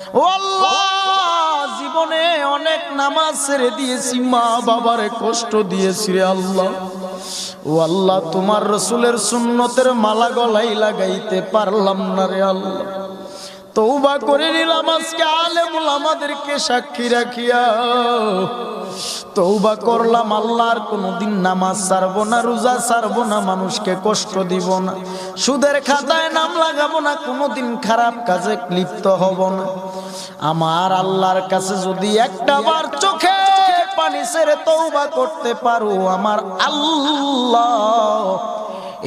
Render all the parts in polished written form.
ও আল্লাহ, জীবনে অনেক নামাজ ছেড়ে দিয়েছি, মা বাবারে কষ্ট দিয়েছি রে আল্লাহ। ও আল্লাহ, তোমার রসুলের সুন্নতের মালা গলায় লাগাইতে পারলাম না রে আল্লাহ। তওবা করে নিলাম আজকে আলেমুল আমাদেরকে সাক্ষী রাখিয়া। তওবা করলাম আল্লাহর কোনদিন নামাজ ছাড়বো না, রোজা ছাড়বো না, মানুষকে কষ্ট দিব না, সুদের খাতায় নাম লাগাবো না, কোনদিন খারাপ কাজে লিপ্ত হব না। আমার আল্লাহর কাছে যদি একটা বার চোখে পানি ছেড়ে তওবা করতে পারো, আমার আল্লাহ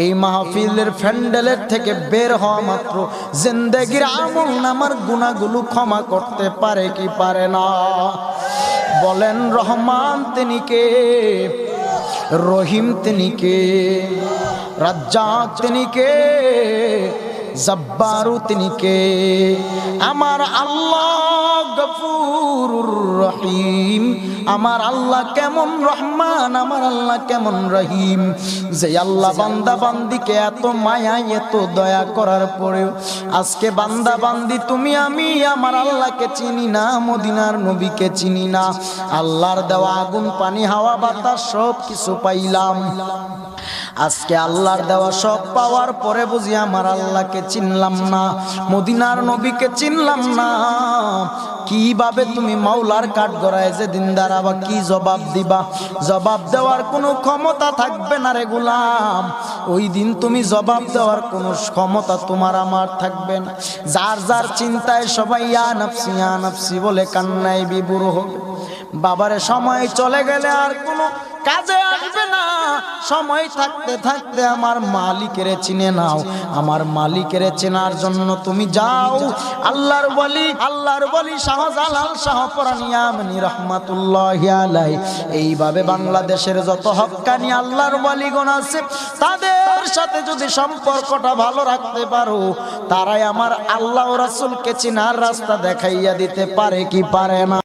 এই মাহফিলের প্যান্ডেলের থেকে বের হওয়া মাত্র জিন্দেগির আমল নামার গুনাহগুলো ক্ষমা করতে পারে কি পারে না? বলেন রহমান তিনি কে, রহিম তিনি কে, রাজ্জাক তিনি কে, জব্বারু তিনি কে? আমার আল্লাহ গফুরুর রহিম। আমার আল্লাহ কেমন রহমান, আমার আল্লাহ কেমন রহিম, যে আল্লাহ বান্দা বান্দিকে এত মায়া এত দয়া করার পরেও আজকে বান্দা বান্দি তুমি আমি আমার আল্লাহকে চিনি না, মদিনার নবীকে চিনি না। আল্লাহর দেওয়া আগুন পানি হাওয়া বাতাস সব কিছু পাইলাম, আজকে আল্লাহর দেওয়া সব পাওয়ার পরে বুঝি আমার আল্লাহকে চিনলাম না, মদিনার নবীকে চিনলাম না। কিভাবে তুমি মাওলার কাঠ গড়ায় যেদিন দাঁড়াবা কি জবাব দিবা? জবাব দেওয়ার কোনো ক্ষমতা থাকবে না রে গোলাম। ওই দিন তুমি জবাব দেওয়ার কোনো ক্ষমতা তোমার আমার থাকবে না। যার যার চিন্তায় সবাই ইয়া নাফসি বলে কান্নায় বিভোর হবে। বাবারে সময় চলে গেলে আর কোনো কাজে আসবে না। সময় থাকতে থাকতে আমার মালিকের চিনে নাও। আমার মালিকের চেনার জন্য তুমি যাও। আল্লাহর ওলি শাহজালাল শাহপরানী ইয়ামানী রাহমাতুল্লাহি আলাইহি এইভাবে বাংলাদেশের যত হক্কানি আল্লাহর ওলিগণ আছে তাদের সাথে যদি সম্পর্কটা ভালো রাখতে পারো, তারাই আমার আল্লাহ ও রাসূলকে চেনার রাস্তা দেখাইয়া দিতে পারে কি পারে না?